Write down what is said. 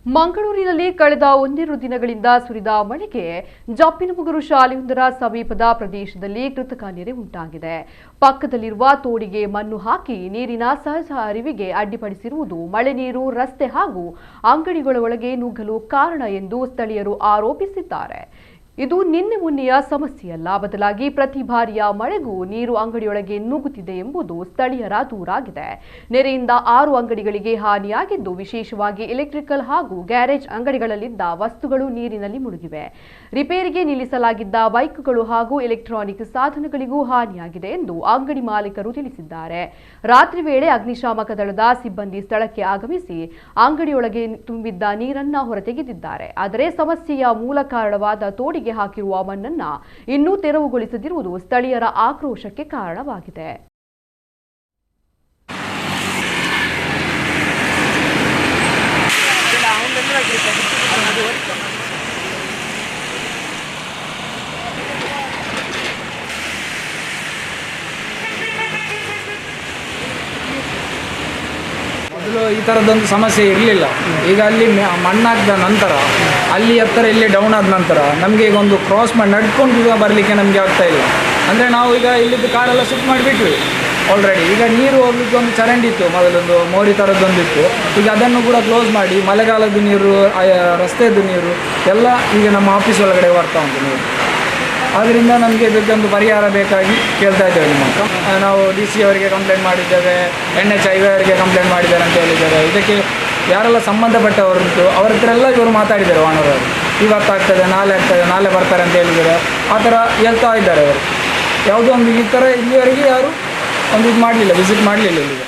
ಮಂಗಳೂರಿನಲ್ಲಿ ಕಳೆದ ಒಂದೆರಡು ದಿನಗಳಿಂದ ಸುರಿದ ಮಳೆಗೆ ಜಪ್ಪಿನಮುಗರು ಶಾಲೆಯೊಂದರ ಸಮೀಪದ ಪ್ರದೇಶದಲ್ಲಿ ಕೃತಕ ನೆರೆ ಉಂಟಾಗಿದೆ. ಪಕ್ಕದಲ್ಲಿರುವ ತೋಡಿಗೆ ಮಣ್ಣು ಹಾಕಿ ನೀರಿನ ಸಹಜ ಹರಿವಿಗೆ ಅಡ್ಡಿಪಡಿಸಿರುವುದು ಮಳೆ ನೀರು ರಸ್ತೆ ಹಾಗೂ ಅಂಗಡಿಗಳ ಒಳಗೆ ನುಗ್ಗಲು ಕಾರಣ ಎಂದು ಸ್ಥಳೀಯರು ಆರೋಪಿಸಿದ್ದಾರೆ. ಇದು ನಿನ್ನೆ ಮೊನ್ನೆಯ ಸಮಸ್ಯೆಯಲ್ಲ, ಬದಲಾಗಿ ಪ್ರತಿ ಬಾರಿಯ ಮಳೆಗೂ ನೀರು ಅಂಗಡಿಯೊಳಗೆ ನುಗ್ಗುತ್ತಿದೆ ಎಂಬುದು ಸ್ಥಳೀಯರ ದೂರಾಗಿದೆ. ನೆರೆಯಿಂದ 6 ಅಂಗಡಿಗಳಿಗೆ ಹಾನಿಯಾಗಿದ್ದು, ವಿಶೇಷವಾಗಿ ಎಲೆಕ್ಟ್ರಿಕಲ್ ಹಾಗೂ ಗ್ಯಾರೇಜ್ ಅಂಗಡಿಗಳಲ್ಲಿದ್ದ ವಸ್ತುಗಳು ನೀರಿನಲ್ಲಿ ಮುಳುಗಿವೆ. ರಿಪೇರಿಗೆ ನಿಲ್ಲಿಸಲಾಗಿದ್ದ ಬೈಕ್ಗಳು ಹಾಗೂ ಎಲೆಕ್ಟ್ರಾನಿಕ್ ಸಾಧನಗಳಿಗೂ ಹಾನಿಯಾಗಿದೆ ಎಂದು ಅಂಗಡಿ ಮಾಲೀಕರು ತಿಳಿಸಿದ್ದಾರೆ. ರಾತ್ರಿ ವೇಳೆ ಅಗ್ನಿಶಾಮಕ ದಳದ ಸಿಬ್ಬಂದಿ ಸ್ಥಳಕ್ಕೆ ಆಗಮಿಸಿ ಅಂಗಡಿಯೊಳಗೆ ತುಂಬಿದ್ದ ನೀರನ್ನ ಹೊರತೆಗೆದಿದ್ದಾರೆ. ಆದರೆ ಸಮಸ್ಯೆಯ ಮೂಲ ಕಾರಣವಾದ ತೋಡಿಗೆ ಹಾಕಿರುವ ಮಣ್ಣನ್ನ ಇನ್ನೂ ತೆರವುಗೊಳಿಸದಿರುವುದು ಸ್ಥಳೀಯರ ಆಕ್ರೋಶಕ್ಕೆ ಕಾರಣವಾಗಿದೆ. ಮೊದಲು ಈ ಥರದ್ದೊಂದು ಸಮಸ್ಯೆ ಇರಲಿಲ್ಲ. ಈಗ ಅಲ್ಲಿ ಮಣ್ಣಾದ ನಂತರ ಅಲ್ಲಿ ಎತ್ತರ ಇಲ್ಲಿ ಡೌನ್ ಆದ ನಂತರ ನಮಗೆ ಈಗ ಒಂದು ಕ್ರಾಸ್ ಮಾಡಿ ನಡ್ಕೊಂಡು ಈಗ ಬರಲಿಕ್ಕೆ ನಮಗೆ ಆಗ್ತಾ ಇಲ್ಲ. ಅಂದರೆ ನಾವು ಈಗ ಇಲ್ಲಿದ್ದು ಕಾರೆಲ್ಲ ಶಿಫ್ಟ್ ಮಾಡಿಬಿಟ್ವಿ ಆಲ್ರೆಡಿ. ಈಗ ನೀರು ಹೋಗ್ಲಿಕ್ಕೆ ಒಂದು ಚರಂಡಿ ಇತ್ತು, ಮೊದಲೊಂದು ಮೋರಿ ಥರದ್ದೊಂದಿತ್ತು. ಈಗ ಅದನ್ನು ಕೂಡ ಕ್ಲೋಸ್ ಮಾಡಿ ಮಳೆಗಾಲದ ನೀರು, ರಸ್ತೆಯದ್ದು ನೀರು ಎಲ್ಲ ಈಗ ನಮ್ಮ ಆಫೀಸ್ ಒಳಗಡೆ ಬರ್ತಾ ಉಂಟು ನೀರು. ಆದ್ದರಿಂದ ನಮಗೆ ಇದಕ್ಕೊಂದು ಪರಿಹಾರ ಬೇಕಾಗಿ ಕೇಳ್ತಾ ಇದ್ದೇವೆ. ನಿಮ್ಮ ನಾವು DC ಅವರಿಗೆ ಕಂಪ್ಲೇಂಟ್ ಮಾಡಿದ್ದೇವೆ, NHIV ಅವರಿಗೆ ಕಂಪ್ಲೇಂಟ್ ಮಾಡಿದ್ದಾರೆ ಅಂತ ಹೇಳಿದ್ದಾರೆ. ಇದಕ್ಕೆ ಯಾರೆಲ್ಲ ಸಂಬಂಧಪಟ್ಟವರುಂಟು ಅವ್ರ ಹತ್ರ ಎಲ್ಲ ಇವರು ಮಾತಾಡಿದ್ದಾರೆ. ವಾನರವರು ಇವತ್ತು ಆಗ್ತದೆ, ನಾಳೆ ಆಗ್ತದೆ, ನಾಳೆ ಬರ್ತಾರೆ ಅಂತ ಹೇಳಿದ್ದಾರೆ. ಆ ಥರ ಹೇಳ್ತಾ ಇದ್ದಾರೆ ಅವರು. ಯಾವುದೋ ಒಂದು ಈ ಥರ ಇಲ್ಲಿವರೆಗೆ ಯಾರು ಒಂದು ಇದು ಮಾಡಲಿಲ್ಲ, ವಿಸಿಟ್ ಮಾಡಲಿಲ್ಲ ಇಲ್ಲಿಗೆ.